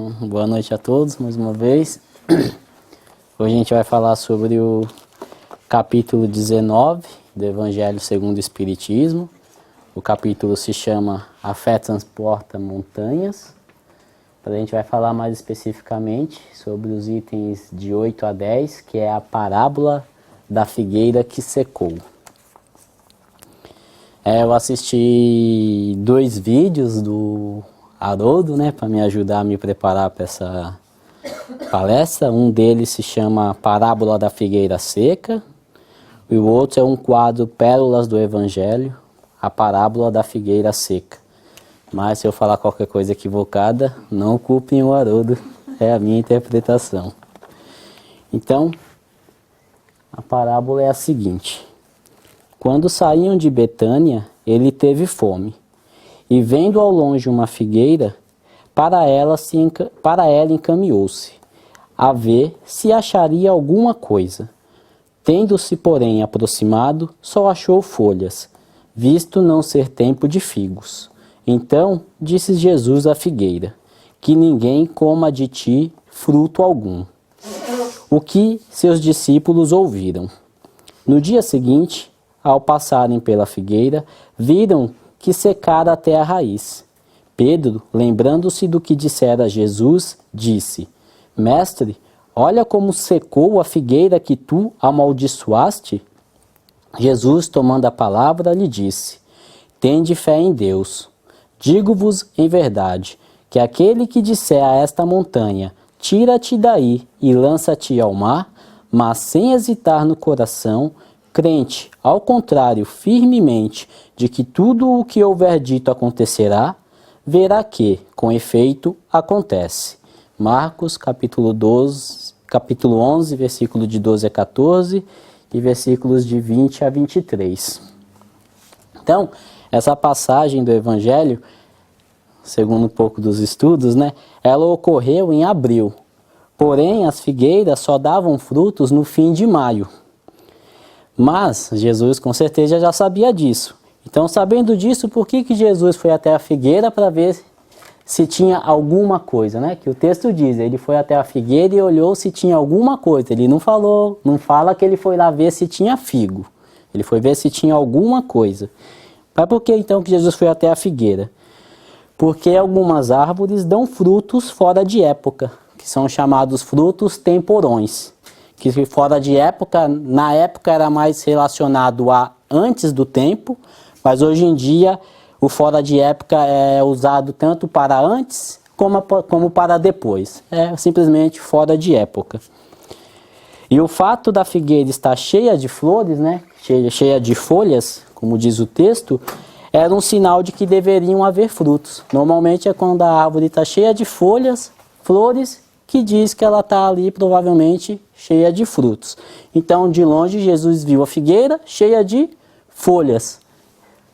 Então, boa noite a todos, mais uma vez. Hoje a gente vai falar sobre o capítulo 19 do Evangelho segundo o Espiritismo. O capítulo se chama A Fé Transporta Montanhas. A gente vai falar mais especificamente sobre os itens de 8 a 10, que é a parábola da figueira que secou. Eu assisti 2 vídeos do Haroldo, para me ajudar a me preparar para essa palestra. Um deles se chama Parábola da Figueira Seca e o outro é um quadro Pérolas do Evangelho, a Parábola da Figueira Seca. Mas se eu falar qualquer coisa equivocada, não culpem o Haroldo, é a minha interpretação. Então, a parábola é a seguinte: quando saíam de Betânia, ele teve fome, e vendo ao longe uma figueira, para ela encaminhou-se, a ver se acharia alguma coisa. Tendo-se, porém, aproximado, só achou folhas, visto não ser tempo de figos. Então disse Jesus à figueira: que ninguém coma de ti fruto algum. O que seus discípulos ouviram. No dia seguinte, ao passarem pela figueira, viram que secara até a raiz. Pedro, lembrando-se do que dissera Jesus, disse: Mestre, olha como secou a figueira que tu amaldiçoaste. Jesus, tomando a palavra, lhe disse: Tende fé em Deus. Digo-vos em verdade, que aquele que disser a esta montanha, tira-te daí e lança-te ao mar, mas sem hesitar no coração, crente, ao contrário, firmemente, de que tudo o que houver dito acontecerá, verá que, com efeito, acontece. Marcos, capítulo 11, versículo de 12 a 14 e versículos de 20 a 23. Então, essa passagem do Evangelho, segundo um pouco dos estudos, ela ocorreu em abril. Porém, as figueiras só davam frutos no fim de maio. Mas Jesus com certeza já sabia disso. Então, sabendo disso, por que Jesus foi até a figueira para ver se tinha alguma coisa, Que o texto diz, ele foi até a figueira e olhou se tinha alguma coisa. Ele não fala que ele foi lá ver se tinha figo. Ele foi ver se tinha alguma coisa. Mas por que então que Jesus foi até a figueira? Porque algumas árvores dão frutos fora de época, que são chamados frutos temporões. Que fora de época, na época era mais relacionado a antes do tempo, mas hoje em dia o fora de época é usado tanto para antes como para depois. É simplesmente fora de época. E o fato da figueira estar cheia de flores, cheia de folhas, como diz o texto, era um sinal de que deveriam haver frutos. Normalmente é quando a árvore está cheia de folhas, flores, que diz que ela está ali provavelmente cheia de frutos. Então, de longe, Jesus viu a figueira cheia de folhas.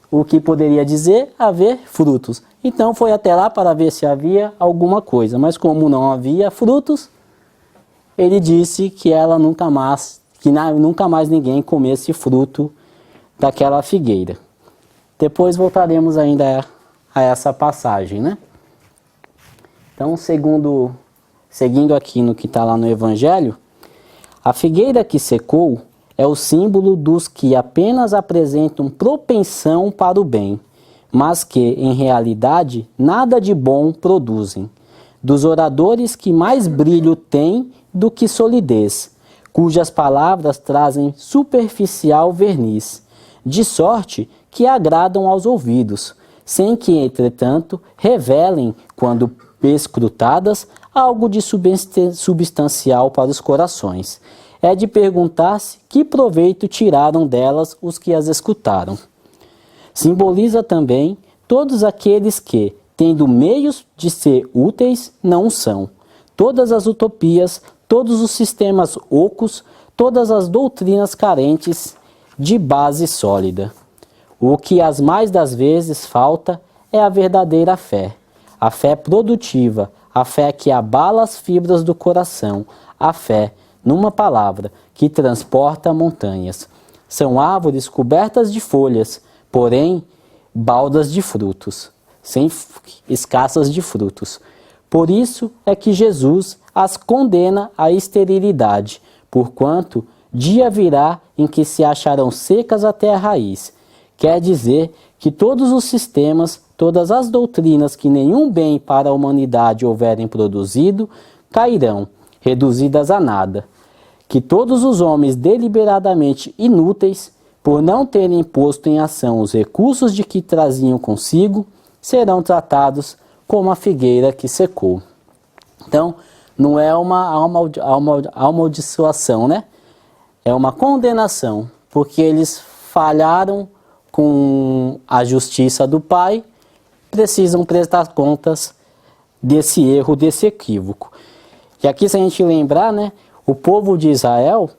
O que poderia dizer haver frutos. Então, foi até lá para ver se havia alguma coisa. Mas como não havia frutos, ele disse que nunca mais ninguém comesse fruto daquela figueira. Depois voltaremos ainda a essa passagem, Então, seguindo aqui no que está lá no Evangelho, a figueira que secou é o símbolo dos que apenas apresentam propensão para o bem, mas que, em realidade, nada de bom produzem. Dos oradores que mais brilho têm do que solidez, cujas palavras trazem superficial verniz, de sorte que agradam aos ouvidos, sem que, entretanto, revelem, quando perscrutadas, algo de substancial para os corações. É de perguntar-se que proveito tiraram delas os que as escutaram. Simboliza também todos aqueles que, tendo meios de ser úteis, não são. Todas as utopias, todos os sistemas ocos, todas as doutrinas carentes de base sólida. O que as mais das vezes falta é a verdadeira fé. A fé produtiva, a fé que abala as fibras do coração, a fé, numa palavra, que transporta montanhas. São árvores cobertas de folhas, porém baldas de frutos, escassas de frutos. Por isso é que Jesus as condena à esterilidade, porquanto dia virá em que se acharão secas até a raiz. Quer dizer que todos os sistemas, todas as doutrinas que nenhum bem para a humanidade houverem produzido, cairão, reduzidas a nada. Que todos os homens deliberadamente inúteis, por não terem posto em ação os recursos de que traziam consigo, serão tratados como a figueira que secou. Então, não é uma amaldiçoação, né? É uma condenação, porque eles falharam com a justiça do Pai, precisam prestar contas desse erro, desse equívoco. E aqui, se a gente lembrar, né, o povo de Israel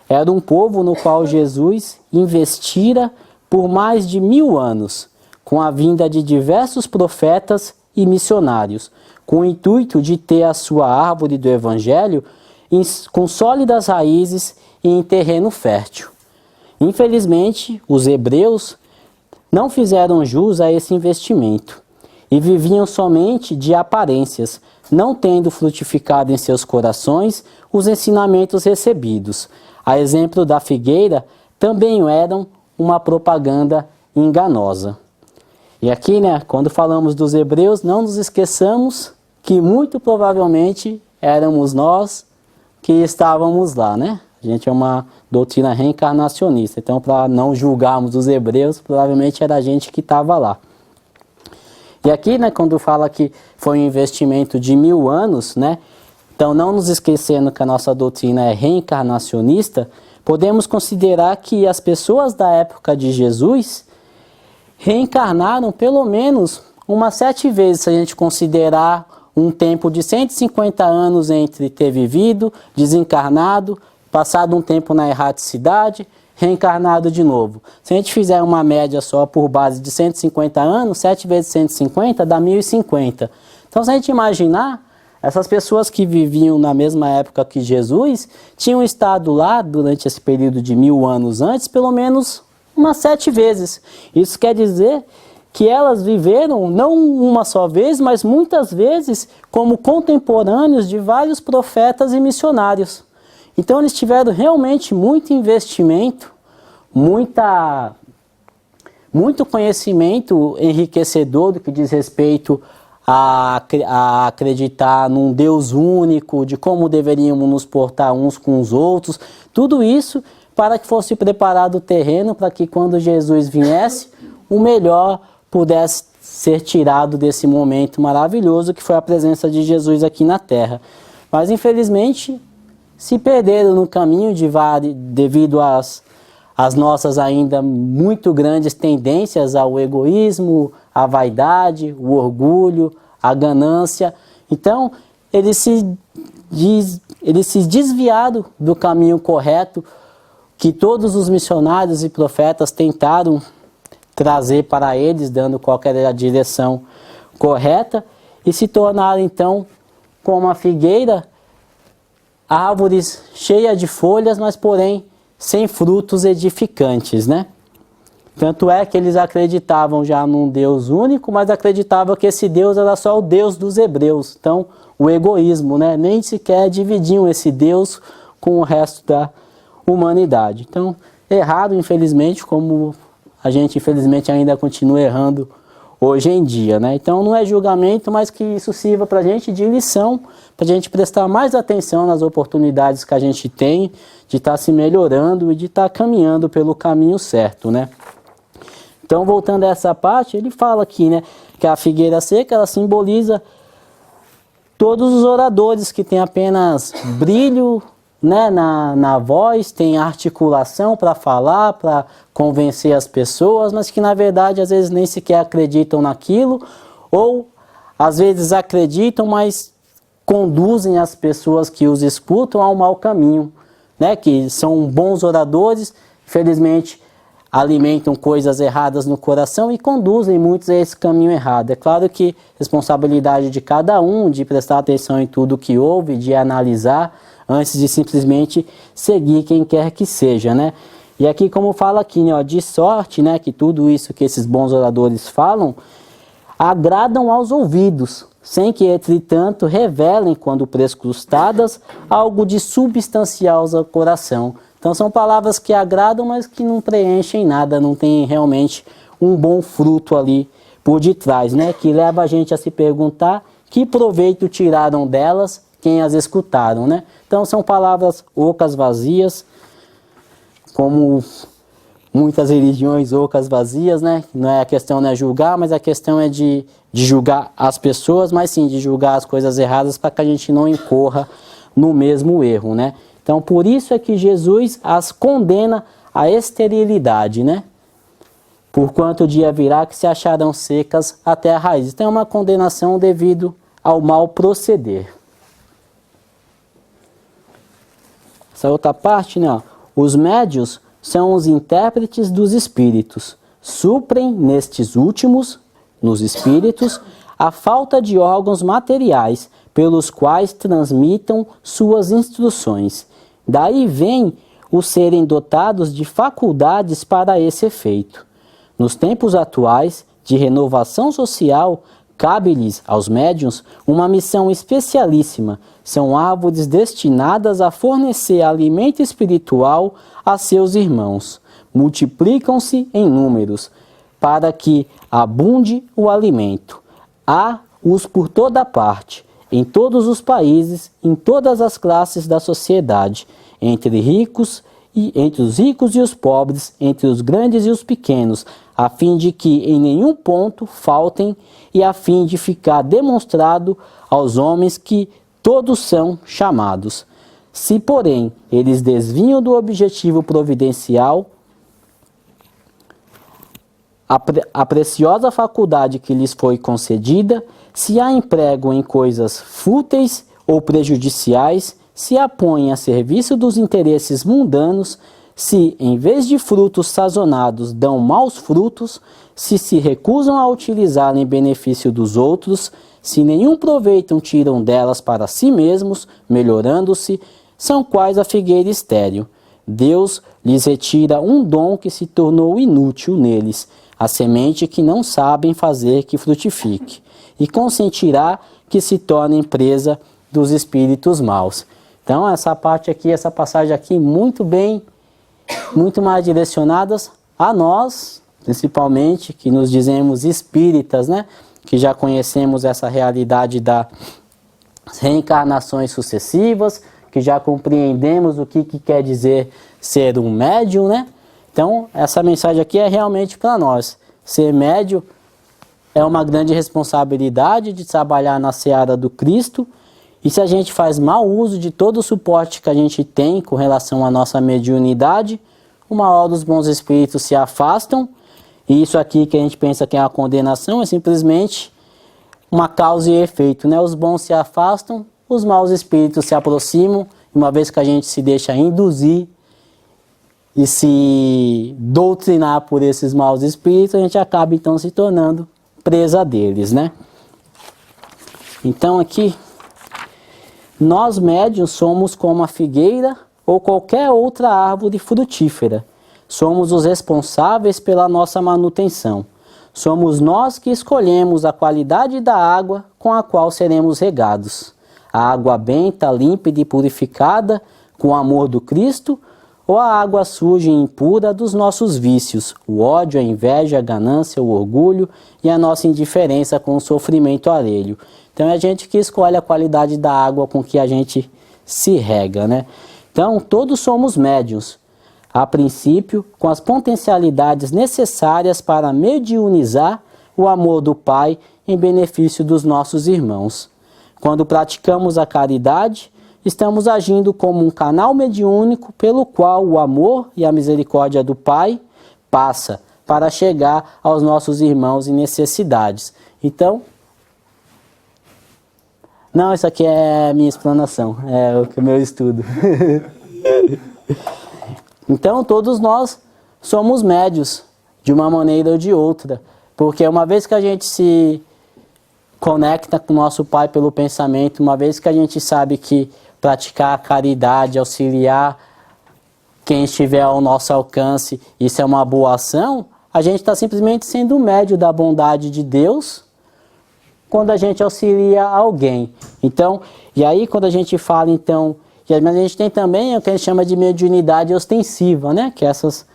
era um povo no qual Jesus investira por mais de 1000 anos, com a vinda de diversos profetas e missionários, com o intuito de ter a sua árvore do Evangelho com sólidas raízes e em terreno fértil. Infelizmente, os hebreus não fizeram jus a esse investimento e viviam somente de aparências, não tendo frutificado em seus corações os ensinamentos recebidos. A exemplo da figueira, também eram uma propaganda enganosa. E aqui, né, quando falamos dos hebreus, não nos esqueçamos que muito provavelmente éramos nós que estávamos lá, né? A gente é uma doutrina reencarnacionista, então para não julgarmos os hebreus, provavelmente era a gente que estava lá. E aqui, né, quando fala que foi um investimento de 1000 anos, né, então não nos esquecendo que a nossa doutrina é reencarnacionista, podemos considerar que as pessoas da época de Jesus reencarnaram pelo menos umas 7 vezes, se a gente considerar um tempo de 150 anos entre ter vivido, desencarnado, passado um tempo na erraticidade, reencarnado de novo. Se a gente fizer uma média só por base de 150 anos, 7 vezes 150 dá 1050. Então, se a gente imaginar, essas pessoas que viviam na mesma época que Jesus, tinham estado lá durante esse período de 1000 anos antes, pelo menos umas 7 vezes. Isso quer dizer que elas viveram não uma só vez, mas muitas vezes como contemporâneos de vários profetas e missionários. Então eles tiveram realmente muito investimento, muito conhecimento enriquecedor do que diz respeito a acreditar num Deus único, de como deveríamos nos portar uns com os outros, tudo isso para que fosse preparado o terreno para que quando Jesus viesse, o melhor pudesse ser tirado desse momento maravilhoso que foi a presença de Jesus aqui na Terra. Mas infelizmente se perderam no caminho devido às nossas ainda muito grandes tendências ao egoísmo, à vaidade, o orgulho, a ganância. Então, eles se desviaram do caminho correto que todos os missionários e profetas tentaram trazer para eles, dando qualquer direção correta, e se tornaram então como a figueira, árvores cheias de folhas, mas porém sem frutos edificantes, né? Tanto é que eles acreditavam já num Deus único, mas acreditavam que esse Deus era só o Deus dos hebreus. Então, o egoísmo, né? Nem sequer dividiam esse Deus com o resto da humanidade. Então, errado, infelizmente, como a gente infelizmente ainda continua errando hoje em dia, né? Então não é julgamento, mas que isso sirva para a gente de lição, para a gente prestar mais atenção nas oportunidades que a gente tem de estar se melhorando e de estar caminhando pelo caminho certo, né? Então, voltando a essa parte, ele fala aqui, né, que a figueira seca, ela simboliza todos os oradores que têm apenas brilho, né, na voz, tem articulação para falar, para convencer as pessoas, mas que na verdade às vezes nem sequer acreditam naquilo, ou às vezes acreditam, mas conduzem as pessoas que os escutam ao mau caminho, né, que são bons oradores, infelizmente alimentam coisas erradas no coração e conduzem muitos a esse caminho errado. É claro que responsabilidade de cada um, de prestar atenção em tudo que ouve, de analisar, antes de simplesmente seguir quem quer que seja, né? E aqui, como fala aqui, né, ó, de sorte, né, que tudo isso que esses bons oradores falam agradam aos ouvidos, sem que, entretanto, revelem, quando prescrustadas, algo de substancial ao coração. Então são palavras que agradam, mas que não preenchem nada, não tem realmente um bom fruto ali por detrás, né? Que leva a gente a se perguntar que proveito tiraram delas quem as escutaram, né? Então são palavras ocas, vazias, como muitas religiões ocas, vazias, né? Não é a questão não é julgar, mas a questão é de julgar as pessoas, mas sim de julgar as coisas erradas para que a gente não incorra no mesmo erro, né? Então por isso é que Jesus as condena à esterilidade, né? Porquanto o dia virá que se acharão secas até a raiz. Então é uma condenação devido ao mau proceder. Essa outra parte, né? Os médios são os intérpretes dos espíritos. Suprem nestes últimos, nos espíritos, a falta de órgãos materiais pelos quais transmitam suas instruções. Daí vem os serem dotados de faculdades para esse efeito. Nos tempos atuais de renovação social, cabe-lhes aos médiuns uma missão especialíssima. São árvores destinadas a fornecer alimento espiritual a seus irmãos. Multiplicam-se em números, para que abunde o alimento. Há-os por toda parte, em todos os países, em todas as classes da sociedade, entre os ricos e os pobres, entre os grandes e os pequenos, a fim de que em nenhum ponto faltem e a fim de ficar demonstrado aos homens que todos são chamados. Se, porém, eles desviam do objetivo providencial, a preciosa faculdade que lhes foi concedida, se a empregam em coisas fúteis ou prejudiciais, se a põem a serviço dos interesses mundanos, se, em vez de frutos sazonados, dão maus frutos, se recusam a utilizá-la em benefício dos outros, se nenhum proveito tiram delas para si mesmos, melhorando-se, são quais a figueira estéril. Deus lhes retira um dom que se tornou inútil neles, a semente que não sabem fazer que frutifique, e consentirá que se tornem presa dos espíritos maus. Então essa parte aqui, essa passagem aqui, muito mais direcionadas a nós, principalmente, que nos dizemos espíritas, né? Que já conhecemos essa realidade das reencarnações sucessivas, que já compreendemos o que quer dizer ser um médium, né? Então, essa mensagem aqui é realmente para nós. Ser médium é uma grande responsabilidade de trabalhar na seara do Cristo, e se a gente faz mau uso de todo o suporte que a gente tem com relação à nossa mediunidade, uma hora os bons espíritos se afastam, e isso aqui que a gente pensa que é uma condenação é simplesmente uma causa e efeito, né? Os bons se afastam, os maus espíritos se aproximam, e uma vez que a gente se deixa induzir e se doutrinar por esses maus espíritos, a gente acaba então se tornando presa deles, né? Então aqui, nós médiuns somos como a figueira ou qualquer outra árvore frutífera. Somos os responsáveis pela nossa manutenção. Somos nós que escolhemos a qualidade da água com a qual seremos regados. A água benta, límpida e purificada com o amor do Cristo, ou a água suja e impura dos nossos vícios, o ódio, a inveja, a ganância, o orgulho e a nossa indiferença com o sofrimento alheio. Então é a gente que escolhe a qualidade da água com que a gente se rega, né? Então todos somos médiuns, a princípio com as potencialidades necessárias para mediunizar o amor do Pai em benefício dos nossos irmãos. Quando praticamos a caridade, estamos agindo como um canal mediúnico pelo qual o amor e a misericórdia do Pai passa para chegar aos nossos irmãos em necessidades. Então, não, isso aqui é a minha explanação, é o meu estudo. Então, todos nós somos médios, de uma maneira ou de outra, porque uma vez que a gente se conecta com o nosso Pai pelo pensamento, uma vez que a gente sabe que praticar a caridade, auxiliar quem estiver ao nosso alcance, isso é uma boa ação, a gente está simplesmente sendo médio da bondade de Deus quando a gente auxilia alguém. Então, e aí quando a gente fala, então, mas a gente tem também o que a gente chama de mediunidade ostensiva, né? Que essas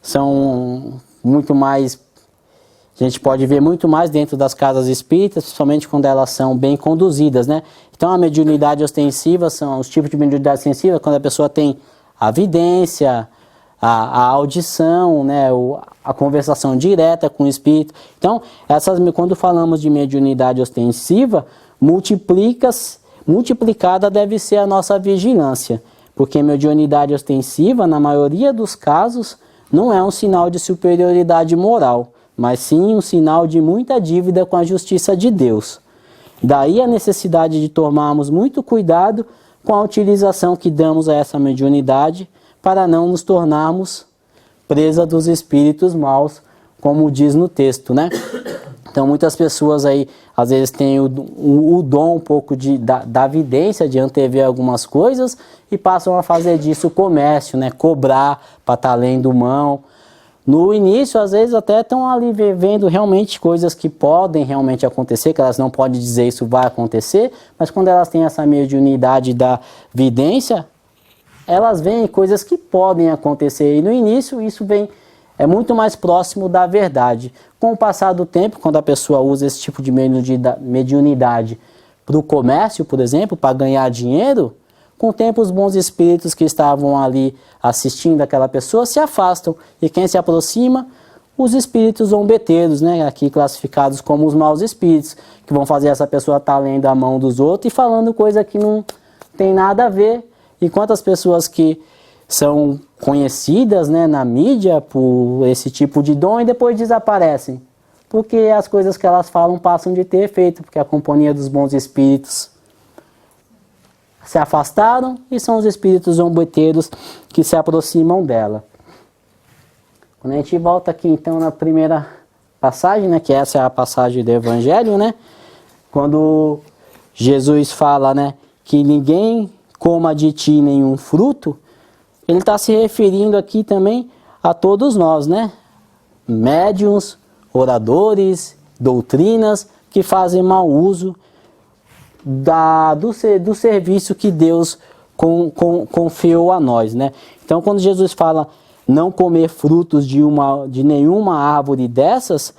são muito mais, a gente pode ver muito mais dentro das casas espíritas, principalmente quando elas são bem conduzidas, né? Então a mediunidade ostensiva são os tipos de mediunidade ostensiva, quando a pessoa tem a vidência, a audição, né? A conversação direta com o espírito. Então, quando falamos de mediunidade ostensiva, multiplicada deve ser a nossa vigilância, porque mediunidade ostensiva, na maioria dos casos, não é um sinal de superioridade moral, mas sim um sinal de muita dívida com a justiça de Deus. Daí a necessidade de tomarmos muito cuidado com a utilização que damos a essa mediunidade para não nos tornarmos presa dos espíritos maus, como diz no texto, né? Então muitas pessoas aí, às vezes têm o dom um pouco da vidência, de antever algumas coisas e passam a fazer disso o comércio, né? Cobrar para estar lendo mão. No início, às vezes até estão ali vendo realmente coisas que podem realmente acontecer, que elas não podem dizer isso vai acontecer, mas quando elas têm essa mediunidade da vidência, elas veem coisas que podem acontecer. E no início isso é muito mais próximo da verdade. Com o passar do tempo, quando a pessoa usa esse tipo de mediunidade para o comércio, por exemplo, para ganhar dinheiro, com o tempo os bons espíritos que estavam ali assistindo aquela pessoa se afastam. E quem se aproxima? Os espíritos zombeteiros, né? Aqui classificados como os maus espíritos, que vão fazer essa pessoa estar lendo a mão dos outros e falando coisa que não tem nada a ver. Enquanto as pessoas que são conhecidas, né, na mídia por esse tipo de dom e depois desaparecem, porque as coisas que elas falam passam de ter efeito, porque a companhia dos bons espíritos se afastaram e são os espíritos zombeteiros que se aproximam dela. Quando a gente volta aqui então na primeira passagem, né, que essa é a passagem do Evangelho, né, quando Jesus fala, né, que ninguém coma de ti nenhum fruto, ele está se referindo aqui também a todos nós, né? Médiuns, oradores, doutrinas que fazem mau uso do serviço que Deus confiou a nós, né? Então, quando Jesus fala não comer frutos de nenhuma árvore dessas,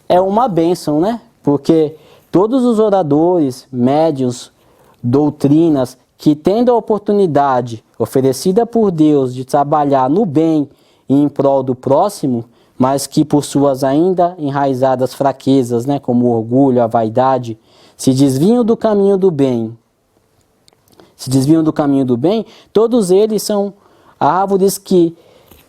é uma bênção, né? Porque todos os oradores, médiuns, doutrinas, que tendo a oportunidade oferecida por Deus de trabalhar no bem e em prol do próximo, mas que por suas ainda enraizadas fraquezas, né, como o orgulho, a vaidade, se desviam do caminho do bem, todos eles são árvores que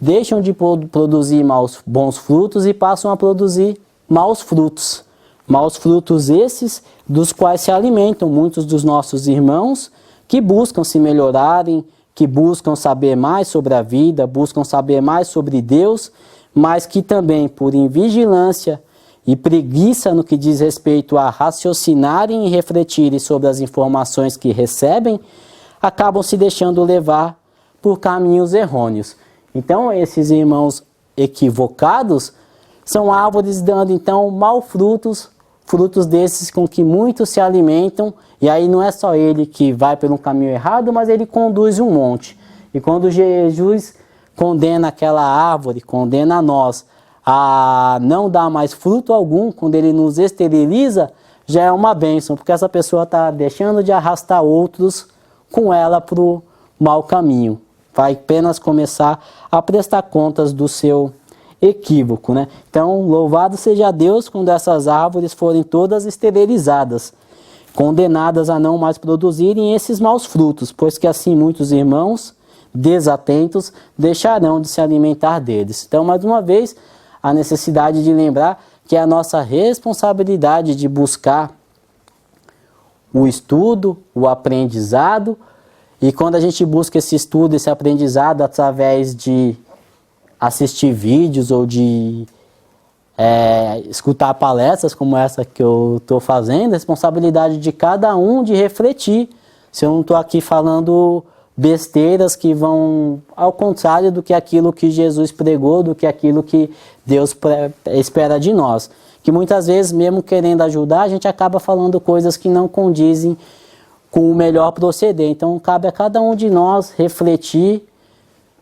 deixam de produzir bons frutos e passam a produzir maus frutos. Maus frutos esses dos quais se alimentam muitos dos nossos irmãos que buscam se melhorarem, que buscam saber mais sobre a vida, buscam saber mais sobre Deus, mas que também por invigilância e preguiça no que diz respeito a raciocinarem e refletirem sobre as informações que recebem, acabam se deixando levar por caminhos errôneos. Então esses irmãos equivocados são árvores dando então maus frutos, frutos desses com que muitos se alimentam, e aí não é só ele que vai pelo caminho errado, mas ele conduz um monte. E quando Jesus condena aquela árvore, condena a nós a não dar mais fruto algum, quando ele nos esteriliza, já é uma bênção, porque essa pessoa está deixando de arrastar outros com ela para o mau caminho. Vai apenas começar a prestar contas do seu equívoco, né? Então, louvado seja Deus quando essas árvores forem todas esterilizadas, condenadas a não mais produzirem esses maus frutos, pois que assim muitos irmãos desatentos deixarão de se alimentar deles. Então, mais uma vez, a necessidade de lembrar que é a nossa responsabilidade de buscar o estudo, o aprendizado, e quando a gente busca esse estudo, esse aprendizado através de assistir vídeos ou de escutar palestras como essa que eu estou fazendo, a responsabilidade de cada um de refletir. Se eu não estou aqui falando besteiras que vão ao contrário do que aquilo que Jesus pregou, do que aquilo que Deus espera de nós. que muitas vezes, mesmo querendo ajudar, a gente acaba falando coisas que não condizem com o melhor proceder. Então, cabe a cada um de nós refletir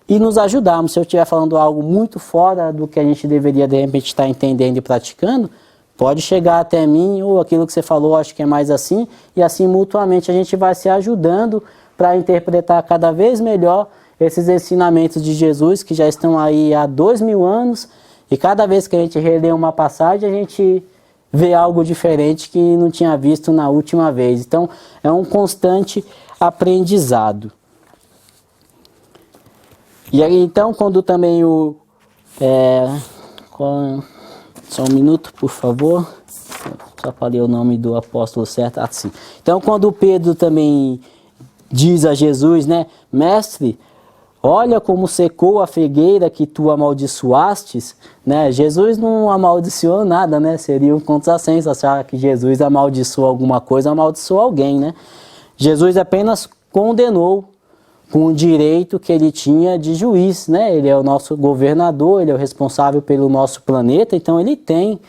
e nos ajudarmos. Se eu estiver falando algo muito fora do que a gente deveria, de repente, estar entendendo e praticando, pode chegar até mim, ou aquilo que você falou, acho que é mais assim, e assim mutuamente a gente vai se ajudando para interpretar cada vez melhor esses ensinamentos de Jesus, que já estão aí há 2000 anos, e cada vez que a gente relê uma passagem, a gente vê algo diferente que não tinha visto na última vez. Então, é um constante aprendizado. E aí, então, quando também só um minuto, por favor. Só falei o nome do apóstolo certo. Ah, sim. Então, quando Pedro também diz a Jesus, né? Mestre, olha como secou a figueira que tu amaldiçoastes, né? Jesus não amaldiçoou nada, né? Seria um contrassenso achar que Jesus amaldiçoou alguma coisa, amaldiçoou alguém, né? Jesus apenas condenou com o direito que ele tinha de juiz, né? Ele é o nosso governador, ele é o responsável pelo nosso planeta, então ele tem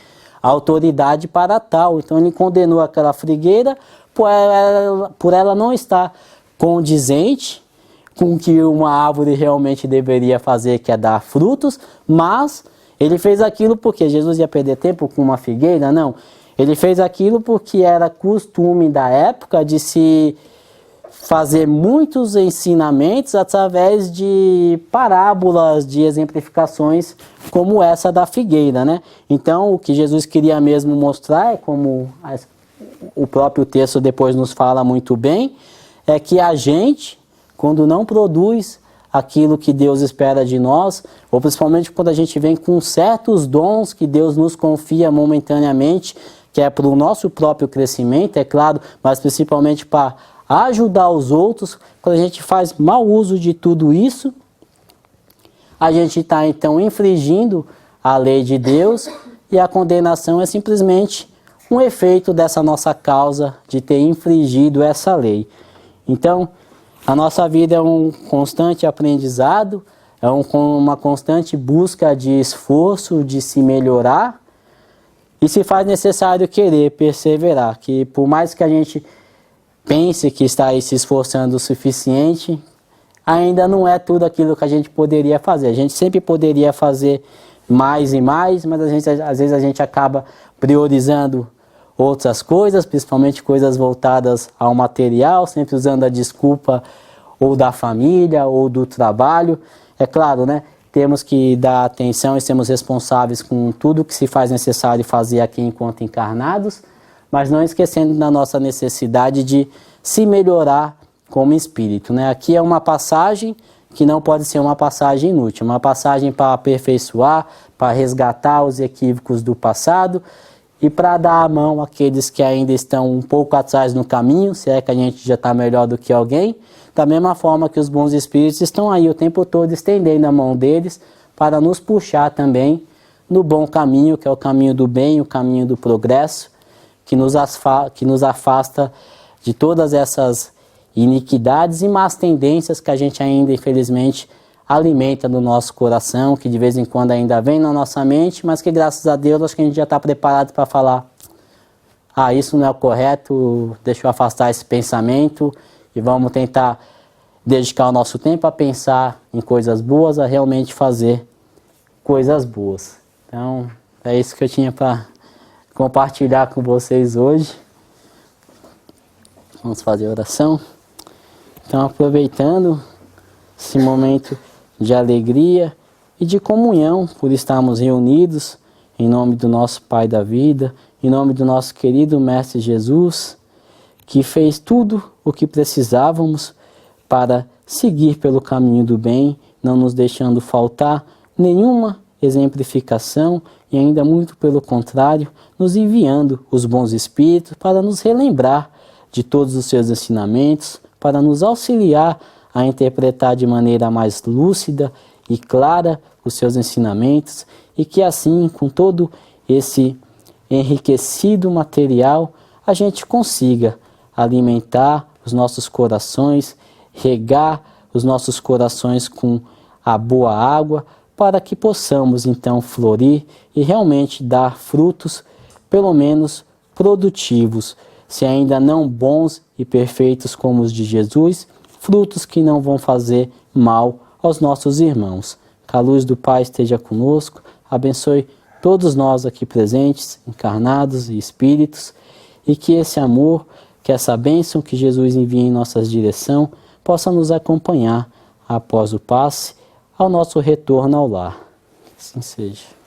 autoridade para tal. Então ele condenou aquela figueira por ela não estar condizente com o que uma árvore realmente deveria fazer, que é dar frutos, mas ele fez aquilo porque Jesus ia perder tempo com uma figueira? Não. Ele fez aquilo porque era costume da época de se fazer muitos ensinamentos através de parábolas, de exemplificações como essa da figueira, né? Então, o que Jesus queria mesmo mostrar, como o próprio texto depois nos fala muito bem, é que a gente, quando não produz aquilo que Deus espera de nós, ou principalmente quando a gente vem com certos dons que Deus nos confia momentaneamente, que é para o nosso próprio crescimento, é claro, mas principalmente para ajudar os outros, quando a gente faz mau uso de tudo isso, a gente está então infringindo a lei de Deus, e a condenação é simplesmente um efeito dessa nossa causa de ter infringido essa lei. Então, a nossa vida é um constante aprendizado, é uma constante busca de esforço, de se melhorar, e se faz necessário querer perseverar, que por mais que a gente pense que está aí se esforçando o suficiente, ainda não é tudo aquilo que a gente poderia fazer. A gente sempre poderia fazer mais e mais, mas às vezes a gente acaba priorizando outras coisas, principalmente coisas voltadas ao material, sempre usando a desculpa ou da família ou do trabalho. É claro, né? Temos que dar atenção e sermos responsáveis com tudo que se faz necessário fazer aqui enquanto encarnados, mas não esquecendo da nossa necessidade de se melhorar como espírito, né? Aqui é uma passagem que não pode ser uma passagem inútil, uma passagem para aperfeiçoar, para resgatar os equívocos do passado e para dar a mão àqueles que ainda estão um pouco atrás no caminho, se é que a gente já está melhor do que alguém, da mesma forma que os bons espíritos estão aí o tempo todo estendendo a mão deles para nos puxar também no bom caminho, que é o caminho do bem, o caminho do progresso, que nos afasta de todas essas iniquidades e más tendências que a gente ainda, infelizmente, alimenta no nosso coração, que de vez em quando ainda vem na nossa mente, mas que, graças a Deus, acho que a gente já está preparado para falar: ah, isso não é o correto, deixa eu afastar esse pensamento e vamos tentar dedicar o nosso tempo a pensar em coisas boas, a realmente fazer coisas boas. Então, é isso que eu tinha para compartilhar com vocês hoje. Vamos fazer oração. Então, aproveitando esse momento de alegria e de comunhão por estarmos reunidos em nome do nosso Pai da vida, em nome do nosso querido Mestre Jesus, que fez tudo o que precisávamos para seguir pelo caminho do bem, não nos deixando faltar nenhuma exemplificação e ainda muito pelo contrário, nos enviando os bons espíritos para nos relembrar de todos os seus ensinamentos, para nos auxiliar a interpretar de maneira mais lúcida e clara os seus ensinamentos, e que assim, com todo esse enriquecido material, a gente consiga alimentar os nossos corações, regar os nossos corações com a boa água, para que possamos então florir e realmente dar frutos pelo menos produtivos, se ainda não bons e perfeitos como os de Jesus, frutos que não vão fazer mal aos nossos irmãos. Que a luz do Pai esteja conosco, abençoe todos nós aqui presentes, encarnados e espíritos, e que esse amor, que essa bênção que Jesus envia em nossa direção, possa nos acompanhar após o passe, ao nosso retorno ao lar. Que assim seja.